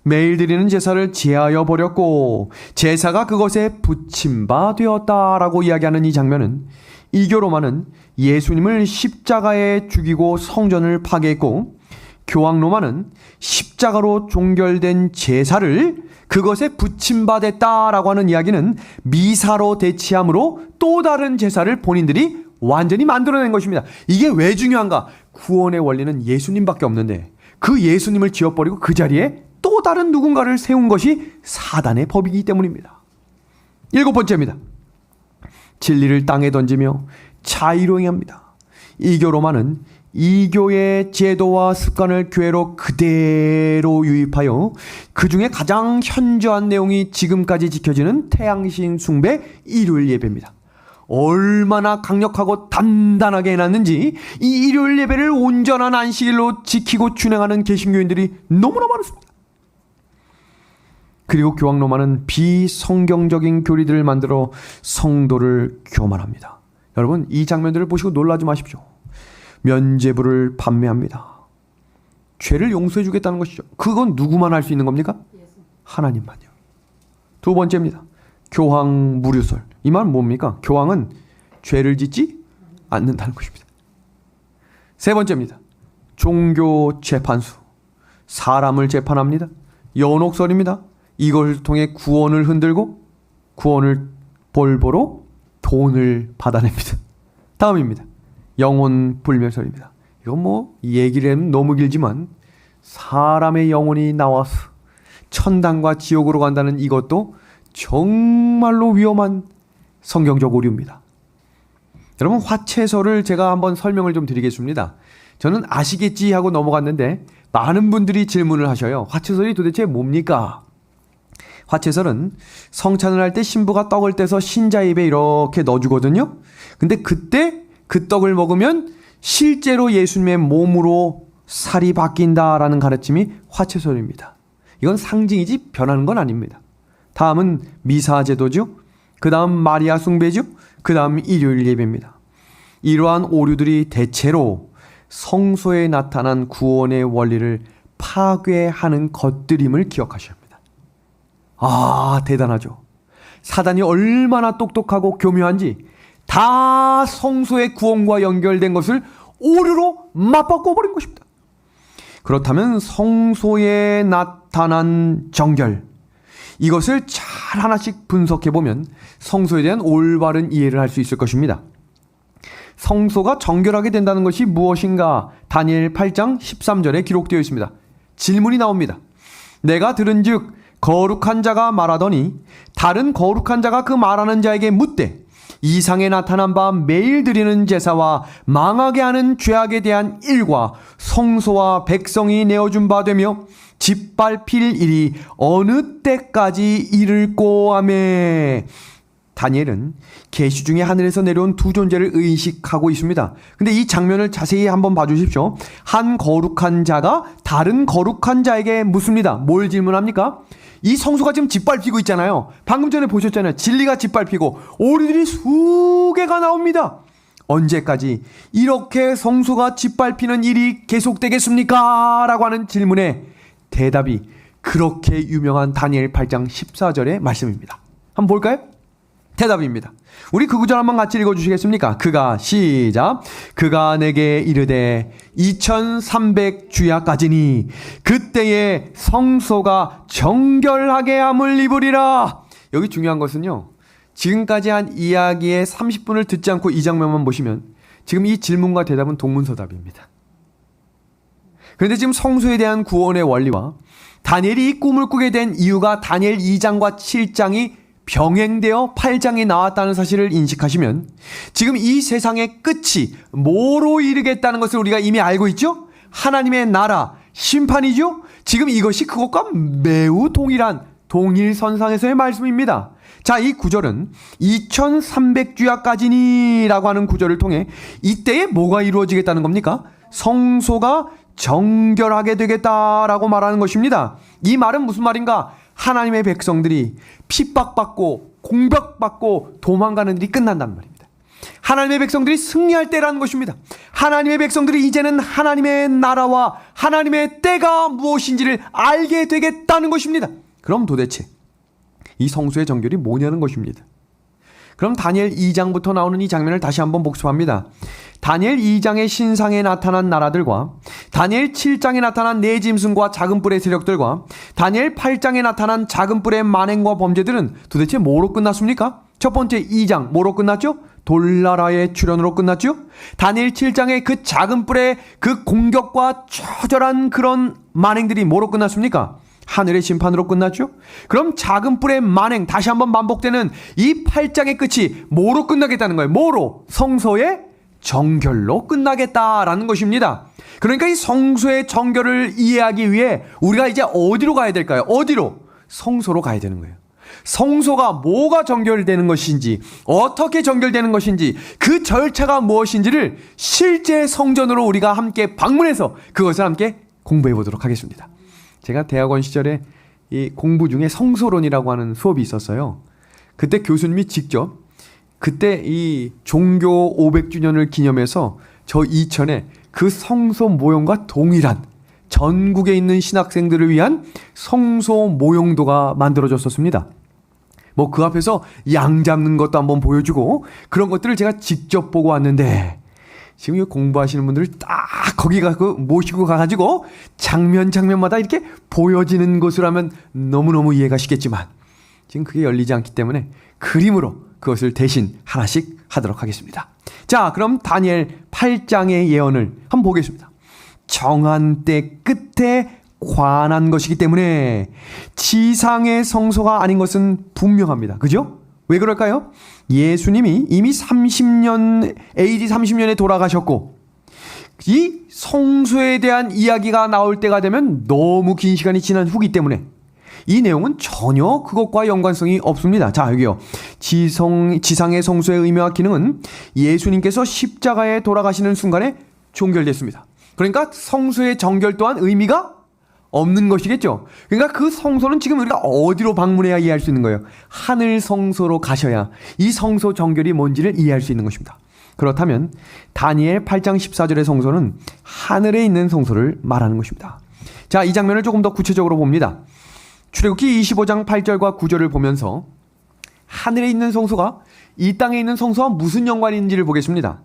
매일 드리는 제사를 제하여 버렸고 제사가 그것에 붙임바 되었다라고 이야기하는 이 장면은 이교 로마는 예수님을 십자가에 죽이고 성전을 파괴했고 교황 로마는 십자가로 종결된 제사를 그것에 붙임받았다라고 하는 이야기는 미사로 대치함으로 또 다른 제사를 본인들이 완전히 만들어낸 것입니다. 이게 왜 중요한가? 구원의 원리는 예수님밖에 없는데 그 예수님을 지워버리고 그 자리에 또 다른 누군가를 세운 것이 사단의 법이기 때문입니다. 일곱 번째입니다. 진리를 땅에 던지며 자유로 행합니다. 이교 로마는 이교의 제도와 습관을 교회로 그대로 유입하여 그 중에 가장 현저한 내용이 지금까지 지켜지는 태양신 숭배 일요일 예배입니다. 얼마나 강력하고 단단하게 해놨는지 이 일요일 예배를 온전한 안식일로 지키고 준행하는 개신교인들이 너무나 많습니다. 그리고 교황 로마는 비성경적인 교리들을 만들어 성도를 교만합니다. 여러분, 이 장면들을 보시고 놀라지 마십시오. 면죄부를 판매합니다. 죄를 용서해 주겠다는 것이죠. 그건 누구만 할 수 있는 겁니까? 하나님만요. 두 번째입니다. 교황 무류설. 이 말은 뭡니까? 교황은 죄를 짓지 않는다는 것입니다. 세 번째입니다. 종교 재판수. 사람을 재판합니다. 연옥설입니다. 이걸 통해 구원을 흔들고 구원을 볼보로 돈을 받아냅니다. 다음입니다. 영혼 불멸설입니다. 이건 뭐 얘기를 하면 너무 길지만 사람의 영혼이 나와서 천당과 지옥으로 간다는 이것도 정말로 위험한 성경적 오류입니다. 여러분, 화채설을 제가 한번 설명을 좀 드리겠습니다. 저는 아시겠지 하고 넘어갔는데 많은 분들이 질문을 하셔요. 화채설이 도대체 뭡니까? 화채설은 성찬을 할 때 신부가 떡을 떼서 신자 입에 이렇게 넣어주거든요. 근데 그때 그 떡을 먹으면 실제로 예수님의 몸으로 살이 바뀐다라는 가르침이 화채설입니다. 이건 상징이지 변하는 건 아닙니다. 다음은 미사 제도죠. 그 다음 마리아 숭배죠. 그 다음 일요일 예배입니다. 이러한 오류들이 대체로 성소에 나타난 구원의 원리를 파괴하는 것들임을 기억하셔야 합니다. 아, 대단하죠. 사단이 얼마나 똑똑하고 교묘한지 다 성소의 구원과 연결된 것을 오류로 맞바꿔버린 것입니다. 그렇다면 성소에 나타난 정결, 이것을 잘 하나씩 분석해보면 성소에 대한 올바른 이해를 할 수 있을 것입니다. 성소가 정결하게 된다는 것이 무엇인가? 다니엘 8장 13절에 기록되어 있습니다. 질문이 나옵니다. 내가 들은즉 거룩한 자가 말하더니 다른 거룩한 자가 그 말하는 자에게 묻되 이상에 나타난 바 매일 드리는 제사와 망하게 하는 죄악에 대한 일과 성소와 백성이 내어준 바 되며 짓밟힐 일이 어느 때까지 이를꼬 하매. 다니엘은 계시 중에 하늘에서 내려온 두 존재를 의식하고 있습니다. 근데 이 장면을 자세히 한번 봐주십시오. 한 거룩한 자가 다른 거룩한 자에게 묻습니다. 뭘 질문합니까? 이 성소가 지금 짓밟히고 있잖아요. 방금 전에 보셨잖아요. 진리가 짓밟히고 오류들이 수개가 나옵니다. 언제까지 이렇게 성소가 짓밟히는 일이 계속되겠습니까? 라고 하는 질문에 대답이 그렇게 유명한 다니엘 8장 14절의 말씀입니다. 한번 볼까요? 대답입니다. 우리 그 구절 한번 같이 읽어주시겠습니까? 그가 시작. 그가 내게 이르되 2300주야까지니 그때에 성소가 정결하게 함을 입으리라. 여기 중요한 것은요, 지금까지 한 이야기의 30분을 듣지 않고 이 장면만 보시면 지금 이 질문과 대답은 동문서답입니다. 그런데 지금 성소에 대한 구원의 원리와 다니엘이 이 꿈을 꾸게 된 이유가 다니엘 2장과 7장이 병행되어 8장에 나왔다는 사실을 인식하시면 지금 이 세상의 끝이 뭐로 이르겠다는 것을 우리가 이미 알고 있죠? 하나님의 나라, 심판이죠? 지금 이것이 그것과 매우 동일한 동일선상에서의 말씀입니다. 자, 이 구절은 2300주야까지니라고 하는 구절을 통해 이때에 뭐가 이루어지겠다는 겁니까? 성소가 정결하게 되겠다라고 말하는 것입니다. 이 말은 무슨 말인가? 하나님의 백성들이 핍박받고 공격받고 도망가는 일이 끝난다는 말입니다. 하나님의 백성들이 승리할 때라는 것입니다. 하나님의 백성들이 이제는 하나님의 나라와 하나님의 때가 무엇인지를 알게 되겠다는 것입니다. 그럼 도대체 이 성소의 정결이 뭐냐는 것입니다. 그럼 다니엘 2장부터 나오는 이 장면을 다시 한번 복습합니다. 다니엘 2장의 신상에 나타난 나라들과 다니엘 7장에 나타난 네 짐승과 작은 뿔의 세력들과 다니엘 8장에 나타난 작은 뿔의 만행과 범죄들은 도대체 뭐로 끝났습니까? 첫 번째 2장 뭐로 끝났죠? 돌나라의 출현으로 끝났죠? 다니엘 7장의 그 작은 뿔의 그 공격과 처절한 그런 만행들이 뭐로 끝났습니까? 하늘의 심판으로 끝났죠? 그럼 작은 뿔의 만행, 다시 한번 반복되는 이 8장의 끝이 뭐로 끝나겠다는 거예요? 뭐로? 성소의 정결로 끝나겠다라는 것입니다. 그러니까 이 성소의 정결을 이해하기 위해 우리가 이제 어디로 가야 될까요? 어디로? 성소로 가야 되는 거예요. 성소가 뭐가 정결되는 것인지, 어떻게 정결되는 것인지, 그 절차가 무엇인지를 실제 성전으로 우리가 함께 방문해서 그것을 함께 공부해 보도록 하겠습니다. 제가 대학원 시절에 이 공부 중에 성소론이라고 하는 수업이 있었어요. 그때 교수님이 직접 그때 이 종교 500주년을 기념해서 저 이천에 그 성소 모형과 동일한 전국에 있는 신학생들을 위한 성소 모형도가 만들어졌었습니다. 뭐 그 앞에서 양 잡는 것도 한번 보여주고 그런 것들을 제가 직접 보고 왔는데 지금 공부하시는 분들 딱 거기 가서 모시고 가가지고 장면마다 이렇게 보여지는 것을 하면 너무너무 이해가 쉽겠지만 지금 그게 열리지 않기 때문에 그림으로 그것을 대신 하나씩 하도록 하겠습니다. 자, 그럼 다니엘 8장의 예언을 한번 보겠습니다. 정한 때 끝에 관한 것이기 때문에 지상의 성소가 아닌 것은 분명합니다. 그죠? 왜 그럴까요? 예수님이 이미 AD 30년에 돌아가셨고 이 성소에 대한 이야기가 나올 때가 되면 너무 긴 시간이 지난 후기 때문에 이 내용은 전혀 그것과 연관성이 없습니다. 자, 여기요. 지상의 성소의 의미와 기능은 예수님께서 십자가에 돌아가시는 순간에 종결됐습니다. 그러니까 성소의 정결 또한 의미가 없는 것이겠죠. 그러니까 그 성소는 지금 우리가 어디로 방문해야 이해할 수 있는 거예요? 하늘 성소로 가셔야 이 성소 정결이 뭔지를 이해할 수 있는 것입니다. 그렇다면 다니엘 8장 14절의 성소는 하늘에 있는 성소를 말하는 것입니다. 자, 이 장면을 조금 더 구체적으로 봅니다. 출애굽기 25장 8절과 9절을 보면서 하늘에 있는 성소가 이 땅에 있는 성소와 무슨 연관이 있는지를 보겠습니다.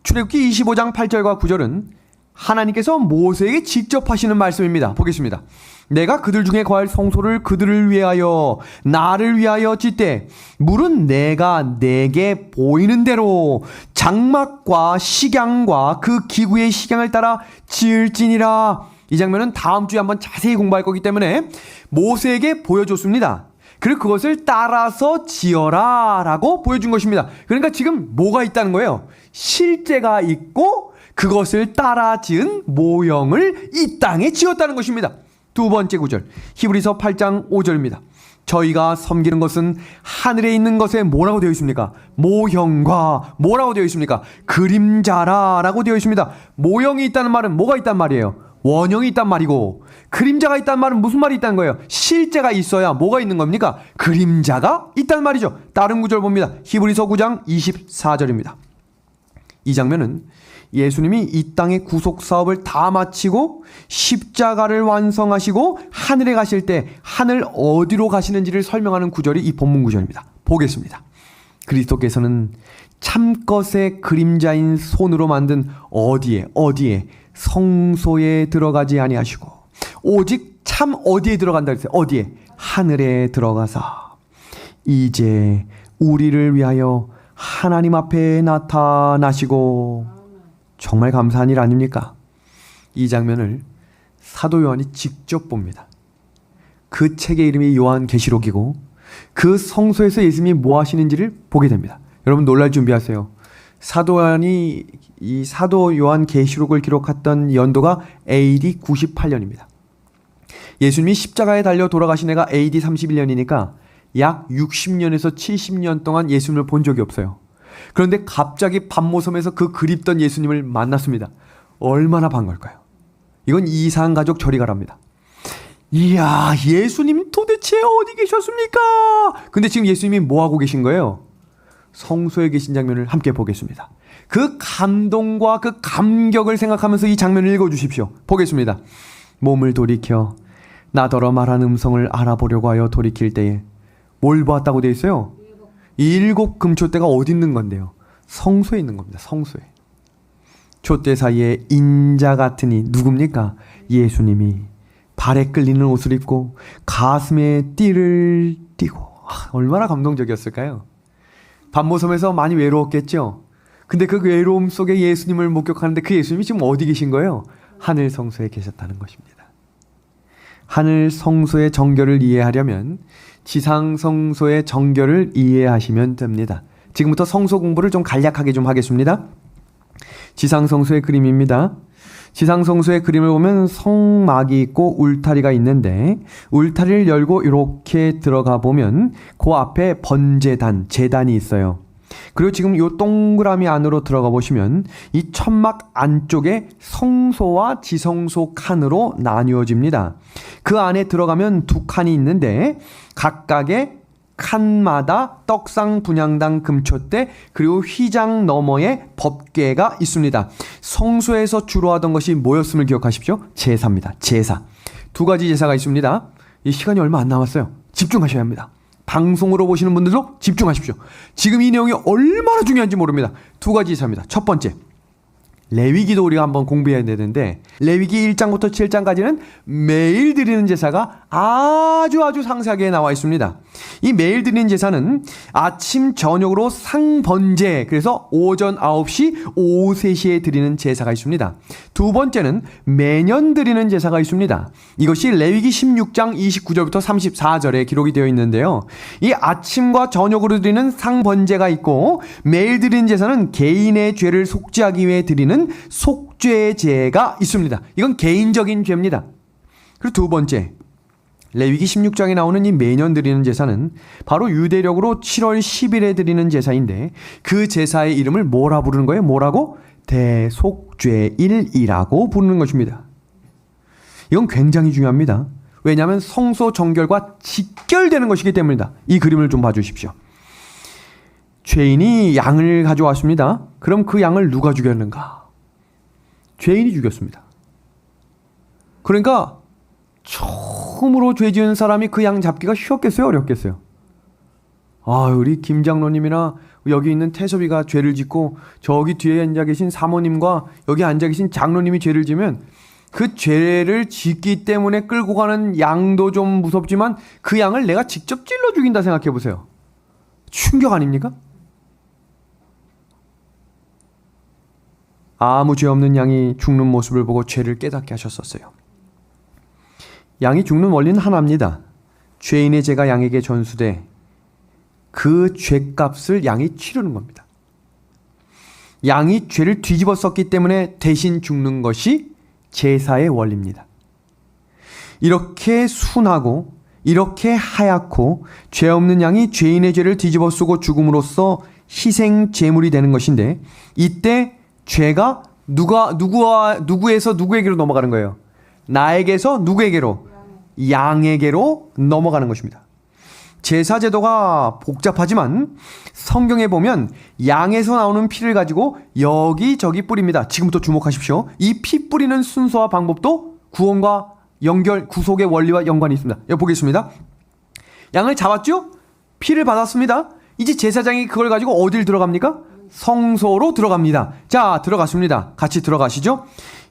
출애굽기 25장 8절과 9절은 하나님께서 모세에게 직접 하시는 말씀입니다. 보겠습니다. 내가 그들 중에 거할 성소를 그들을 위하여 나를 위하여 짓되 물은 내가 내게 보이는 대로 장막과 식양과 그 기구의 식양을 따라 지을지니라. 이 장면은 다음 주에 한번 자세히 공부할 거기 때문에 모세에게 보여줬습니다. 그리고 그것을 따라서 지어라 라고 보여준 것입니다. 그러니까 지금 뭐가 있다는 거예요? 실제가 있고 그것을 따라 지은 모형을 이 땅에 지었다는 것입니다. 두 번째 구절, 히브리서 8장 5절입니다. 저희가 섬기는 것은 하늘에 있는 것에 뭐라고 되어 있습니까? 모형과 뭐라고 되어 있습니까? 그림자라 라고 되어 있습니다. 모형이 있다는 말은 뭐가 있단 말이에요? 원형이 있단 말이고 그림자가 있단 말은 무슨 말이 있다는 거예요? 실제가 있어야 뭐가 있는 겁니까? 그림자가 있단 말이죠. 다른 구절 봅니다. 히브리서 9장 24절입니다. 이 장면은 예수님이 이 땅의 구속 사업을 다 마치고 십자가를 완성하시고 하늘에 가실 때 하늘 어디로 가시는지를 설명하는 구절이 이 본문 구절입니다. 보겠습니다. 그리스도께서는 참것의 그림자인 손으로 만든 어디에 성소에 들어가지 아니하시고 오직 참 어디에 들어간다 그랬어요? 어디에? 하늘에 들어가사 이제 우리를 위하여 하나님 앞에 나타나시고. 정말 감사한 일 아닙니까? 이 장면을 사도 요한이 직접 봅니다. 그 책의 이름이 요한계시록이고 그 성소에서 예수님이 뭐 하시는지를 보게 됩니다. 여러분 놀랄 준비하세요. 사도 요한이 이 사도 요한계시록을 기록했던 연도가 AD 98년입니다. 예수님이 십자가에 달려 돌아가신 해가 AD 31년이니까 약 60년에서 70년 동안 예수님을 본 적이 없어요. 그런데 갑자기 밤모섬에서 그 그립던 예수님을 만났습니다. 얼마나 반가울까요? 이건 이산가족 저리 가랍니다. 이야, 예수님 도대체 어디 계셨습니까? 근데 지금 예수님이 뭐하고 계신 거예요? 성소에 계신 장면을 함께 보겠습니다. 그 감동과 그 감격을 생각하면서 이 장면을 읽어주십시오. 보겠습니다. 몸을 돌이켜 나더러 말하는 음성을 알아보려고 하여 돌이킬 때에 뭘 보았다고 되어 있어요? 7 금초대가 어디 있는 건데요? 성소에 있는 겁니다. 성소에. 촛대 사이에 인자 같으니 누굽니까? 예수님이 발에 끌리는 옷을 입고 가슴에 띠를 띠고. 얼마나 감동적이었을까요? 밤모섬에서 많이 외로웠겠죠? 근데 그 외로움 속에 예수님을 목격하는데 그 예수님이 지금 어디 계신 거예요? 하늘 성소에 계셨다는 것입니다. 하늘 성소의 정결을 이해하려면 지상 성소의 정결을 이해하시면 됩니다. 지금부터 성소 공부를 좀 간략하게 좀 하겠습니다. 지상 성소의 그림입니다. 지상 성소의 그림을 보면 성막이 있고 울타리가 있는데 울타리를 열고 이렇게 들어가 보면 그 앞에 번제단, 제단이 있어요. 그리고 지금 이 동그라미 안으로 들어가 보시면 이 천막 안쪽에 성소와 지성소 칸으로 나뉘어집니다. 그 안에 들어가면 2칸이 있는데 각각의 칸마다 떡상 분향당 금초대 그리고 휘장 너머에 법궤가 있습니다. 성소에서 주로 하던 것이 뭐였음을 기억하십시오. 제사입니다. 제사. 2가지 제사가 있습니다. 이 시간이 얼마 안 남았어요. 집중하셔야 합니다. 방송으로 보시는 분들도 집중하십시오. 지금 이 내용이 얼마나 중요한지 모릅니다. 2가지 제사입니다. 첫 번째, 레위기도 우리가 한번 공부해야 되는데 레위기 1장부터 7장까지는 매일 드리는 제사가 아주 상세하게 나와 있습니다. 이 매일 드리는 제사는 아침 저녁으로 상번제, 그래서 오전 9시, 오후 3시에 드리는 제사가 있습니다. 2번째는 매년 드리는 제사가 있습니다. 이것이 레위기 16장 29절부터 34절에 기록이 되어 있는데요. 이 아침과 저녁으로 드리는 상번제가 있고 매일 드리는 제사는 개인의 죄를 속죄하기 위해 드리는 속죄제가 있습니다. 이건 개인적인 죄입니다. 그리고 2번째, 레위기 16장에 나오는 이 매년 드리는 제사는 바로 유대력으로 7월 10일에 드리는 제사인데 그 제사의 이름을 뭐라 부르는 거예요? 뭐라고? 대속죄일이라고 부르는 것입니다. 이건 굉장히 중요합니다. 왜냐하면 성소 정결과 직결되는 것이기 때문입니다. 이 그림을 좀 봐주십시오. 죄인이 양을 가져왔습니다. 그럼 그 양을 누가 죽였는가? 죄인이 죽였습니다. 그러니까 처음으로 죄 지은 사람이 그 양 잡기가 쉬웠겠어요? 어렵겠어요? 우리 김 장로님이나 여기 있는 태섭이가 죄를 짓고 저기 뒤에 앉아 계신 사모님과 여기 앉아 계신 장로님이 죄를 지면 그 죄를 짓기 때문에 끌고 가는 양도 좀 무섭지만 그 양을 내가 직접 찔러 죽인다 생각해 보세요. 충격 아닙니까? 아무 죄 없는 양이 죽는 모습을 보고 죄를 깨닫게 하셨었어요. 양이 죽는 원리는 하나입니다. 죄인의 죄가 양에게 전수돼 그 죄값을 양이 치르는 겁니다. 양이 죄를 뒤집어 썼기 때문에 대신 죽는 것이 제사의 원리입니다. 이렇게 순하고 이렇게 하얗고 죄 없는 양이 죄인의 죄를 뒤집어 쓰고 죽음으로써 희생 제물이 되는 것인데 이때 죄가 누구에서 누구에게로 넘어가는 거예요? 나에게서 누구에게로? 양에게로 넘어가는 것입니다. 제사 제도가 복잡하지만 성경에 보면 양에서 나오는 피를 가지고 여기저기 뿌립니다. 지금부터 주목하십시오. 이 피 뿌리는 순서와 방법도 구원과 구속의 원리와 연관이 있습니다. 여기 보겠습니다. 양을 잡았죠? 피를 받았습니다. 이제 제사장이 그걸 가지고 어딜 들어갑니까? 성소로 들어갑니다. 자, 들어갔습니다. 같이 들어가시죠.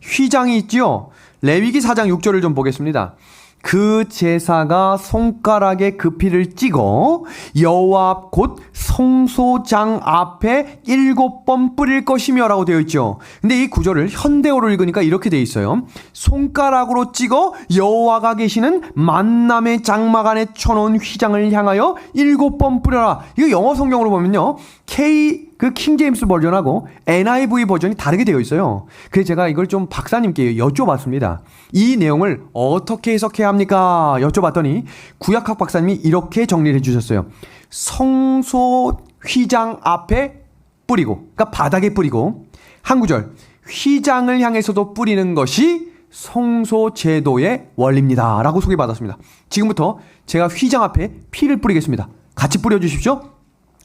휘장이 있지요. 레위기 4장 6절을 좀 보겠습니다. 그 제사가 손가락에 그 피를 찍어 여호와 앞 곧 성소장 앞에 7번 뿌릴 것이며 라고 되어 있죠. 근데 이 구절을 현대어로 읽으니까 이렇게 되어 있어요. 손가락으로 찍어 여호와가 계시는 만남의 장막 안에 쳐놓은 휘장을 향하여 7번 뿌려라. 이거 영어 성경으로 보면요, 그 킹제임스 버전하고 NIV 버전이 다르게 되어 있어요. 그래서 제가 이걸 좀 박사님께 여쭤봤습니다. 이 내용을 어떻게 해석해야 합니까? 여쭤봤더니 구약학 박사님이 이렇게 정리를 해주셨어요. 성소 휘장 앞에 뿌리고, 그러니까 바닥에 뿌리고, 한 구절, 휘장을 향해서도 뿌리는 것이 성소 제도의 원리입니다 라고 소개받았습니다. 지금부터 제가 휘장 앞에 피를 뿌리겠습니다. 같이 뿌려주십시오.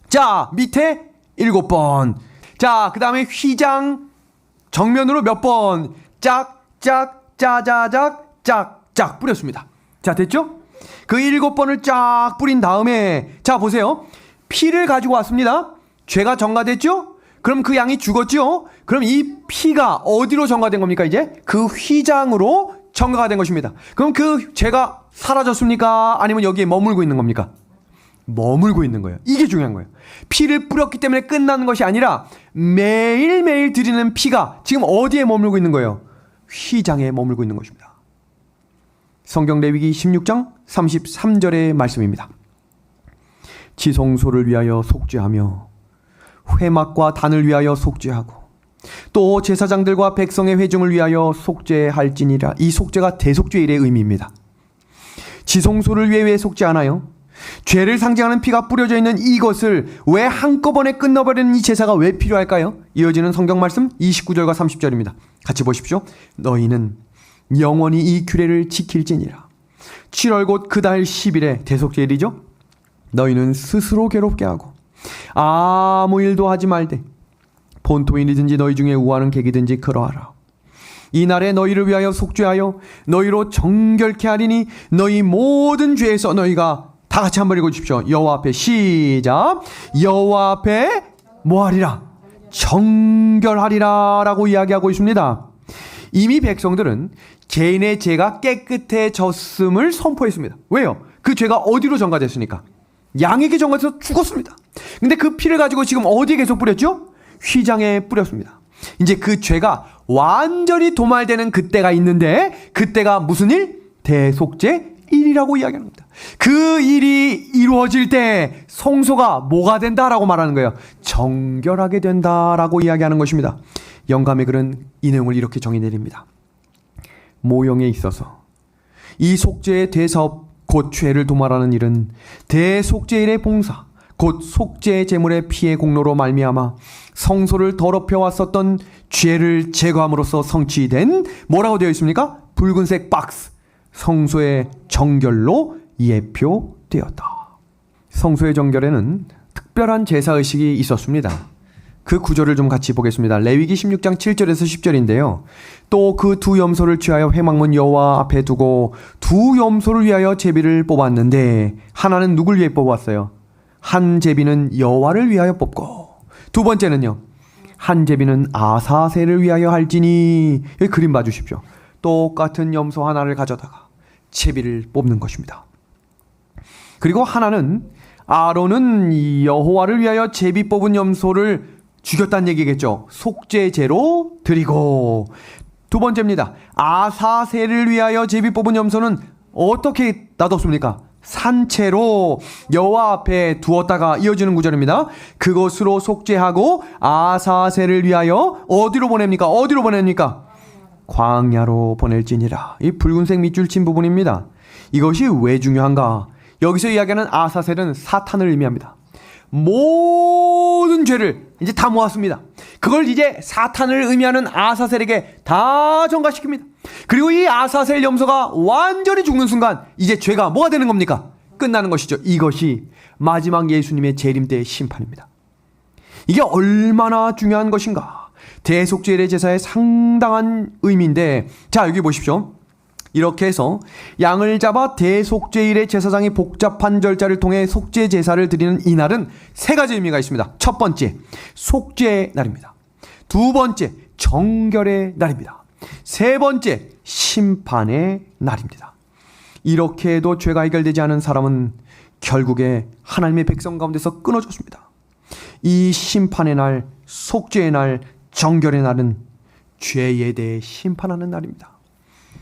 자, 밑에 7번. 자, 그 다음에 휘장 정면으로 몇 번. 짝짝 짜자작 짝짝 뿌렸습니다. 자, 됐죠? 그 7번을 쫙 뿌린 다음에, 자, 보세요. 피를 가지고 왔습니다. 죄가 전가됐죠? 그럼 그 양이 죽었죠? 그럼 이 피가 어디로 전가된 겁니까? 이제 그 휘장으로 전가가 된 것입니다. 그럼 그 죄가 사라졌습니까? 아니면 여기에 머물고 있는 겁니까? 머물고 있는 거예요. 이게 중요한 거예요. 피를 뿌렸기 때문에 끝나는 것이 아니라 매일매일 드리는 피가 지금 어디에 머물고 있는 거예요? 휘장에 머물고 있는 것입니다. 성경 레위기 16장 33절의 말씀입니다. 지성소를 위하여 속죄하며 회막과 단을 위하여 속죄하고 또 제사장들과 백성의 회중을 위하여 속죄할지니라. 이 속죄가 대속죄일의 의미입니다. 지성소를 위해 왜 속죄하나요? 죄를 상징하는 피가 뿌려져 있는 이것을 왜 한꺼번에 끝내버리는 이 제사가 왜 필요할까요? 이어지는 성경 말씀 29절과 30절입니다. 같이 보십시오. 너희는 영원히 이 규례를 지킬지니라. 7월 곧 그 달 10일에 대속죄일이죠. 너희는 스스로 괴롭게 하고 아무 일도 하지 말되 본토인이든지 너희 중에 우하는 객이든지 그러하라. 이 날에 너희를 위하여 속죄하여 너희로 정결케 하리니 너희 모든 죄에서 너희가 다 같이 한번 읽어주십시오. 여호와 앞에 시작. 여호와 앞에 뭐하리라? 정결하리라 라고 이야기하고 있습니다. 이미 백성들은 개인의 죄가 깨끗해졌음을 선포했습니다. 왜요? 그 죄가 어디로 전가됐으니까? 양에게 전가돼서 죽었습니다. 근데 그 피를 가지고 지금 어디에 계속 뿌렸죠? 휘장에 뿌렸습니다. 이제 그 죄가 완전히 도말되는 그때가 있는데 그때가 무슨 일? 대속죄 일이라고 이야기하는 겁니다. 그 일이 이루어질 때 성소가 뭐가 된다라고 말하는 거예요. 정결하게 된다라고 이야기하는 것입니다. 영감의 글은 이 내용을 이렇게 정의 내립니다. 모형에 있어서 이 속죄의 대사업 곧 죄를 도말하는 일은 대속죄일의 봉사 곧 속죄 제물의 피의 공로로 말미암아 성소를 더럽혀 왔었던 죄를 제거함으로써 성취된 뭐라고 되어 있습니까? 붉은색 박스 성소의 정결로 예표되었다. 성소의 정결에는 특별한 제사의식이 있었습니다. 그 구절을 좀 같이 보겠습니다. 레위기 16장 7절에서 10절인데요. 또 그 두 염소를 취하여 회막문 여호와 앞에 두고 두 염소를 위하여 제비를 뽑았는데 하나는 누굴 위해 뽑았어요? 한 제비는 여호와를 위하여 뽑고 두 번째는요. 한 제비는 아사셀을 위하여 할지니 여기 그림 봐주십시오. 똑같은 염소 하나를 가져다가 제비를 뽑는 것입니다. 그리고 하나는 아론은 여호와를 위하여 제비 뽑은 염소를 죽였다는 얘기겠죠. 속죄제로 드리고 두 번째입니다. 아사셀을 위하여 제비 뽑은 염소는 어떻게 놔뒀습니까? 산채로 여호와 앞에 두었다가 이어지는 구절입니다. 그것으로 속죄하고 아사셀을 위하여 어디로 보냅니까? 어디로 보냅니까? 광야로 보낼지니라. 이 붉은색 밑줄 친 부분입니다. 이것이 왜 중요한가? 여기서 이야기하는 아사셀은 사탄을 의미합니다. 모든 죄를 이제 다 모았습니다. 그걸 이제 사탄을 의미하는 아사셀에게 다 전가시킵니다. 그리고 이 아사셀 염소가 완전히 죽는 순간 이제 죄가 뭐가 되는 겁니까? 끝나는 것이죠. 이것이 마지막 예수님의 재림 때의 심판입니다. 이게 얼마나 중요한 것인가? 대속죄일의 제사의 상당한 의미인데, 자 여기 보십시오. 이렇게 해서 양을 잡아 대속죄일의 제사장이 복잡한 절차를 통해 속죄 제사를 드리는 이날은 세 가지 의미가 있습니다. 첫 번째, 속죄의 날입니다. 두 번째, 정결의 날입니다. 세 번째, 심판의 날입니다. 이렇게 해도 죄가 해결되지 않은 사람은 결국에 하나님의 백성 가운데서 끊어졌습니다. 이 심판의 날, 속죄의 날, 정결의 날은 죄에 대해 심판하는 날입니다.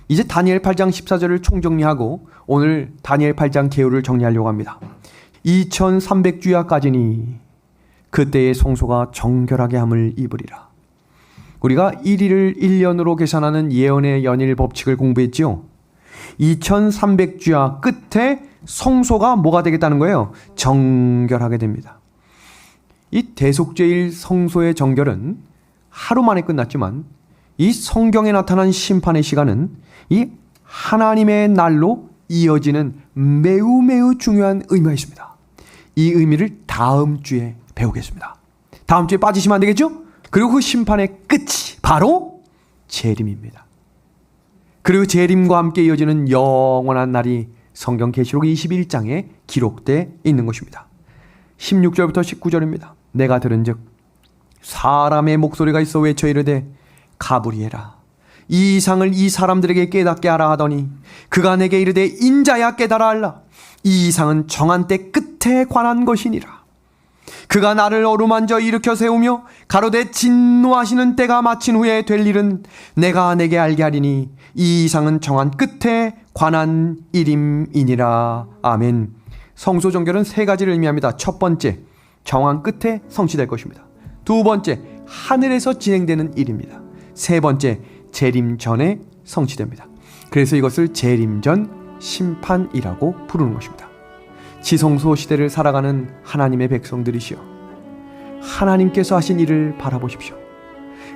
이제 다니엘 8장 14절을 총정리하고 오늘 다니엘 8장 개요를 정리하려고 합니다. 2300주야까지니 그때의 성소가 정결하게 함을 입으리라. 우리가 1일을 1년으로 계산하는 예언의 연일 법칙을 공부했지요. 2300주야 끝에 성소가 뭐가 되겠다는 거예요? 정결하게 됩니다. 이 대속죄일 성소의 정결은 하루 만에 끝났지만 이 성경에 나타난 심판의 시간은 이 하나님의 날로 이어지는 매우 매우 중요한 의미가 있습니다. 이 의미를 다음 주에 배우겠습니다. 다음 주에 빠지시면 안 되겠죠? 그리고 그 심판의 끝이 바로 재림입니다. 그리고 재림과 함께 이어지는 영원한 날이 성경 계시록 21장에 기록되어 있는 것입니다. 16절부터 19절입니다. 내가 들은즉 사람의 목소리가 있어 외쳐 이르되 가브리엘아 이 이상을 이 사람들에게 깨닫게 하라 하더니 그가 내게 이르되 인자야 깨달아 알라 이 이상은 정한 때 끝에 관한 것이니라. 그가 나를 어루만져 일으켜 세우며 가로되 진노하시는 때가 마친 후에 될 일은 내가 내게 알게 하리니 이 이상은 정한 끝에 관한 일임이니라. 아멘. 성소 정결은 세 가지를 의미합니다. 첫 번째, 정한 끝에 성취될 것입니다. 두 번째, 하늘에서 진행되는 일입니다. 세 번째, 재림 전에 성취됩니다. 그래서 이것을 재림 전 심판이라고 부르는 것입니다. 지성소 시대를 살아가는 하나님의 백성들이시여, 하나님께서 하신 일을 바라보십시오.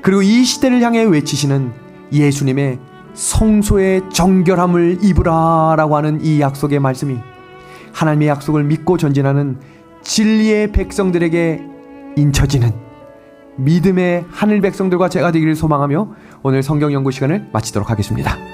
그리고 이 시대를 향해 외치시는 예수님의 성소의 정결함을 입으라 라고 하는 이 약속의 말씀이 하나님의 약속을 믿고 전진하는 진리의 백성들에게 인쳐지는 믿음의 하늘 백성들과 제가 되기를 소망하며 오늘 성경 연구 시간을 마치도록 하겠습니다.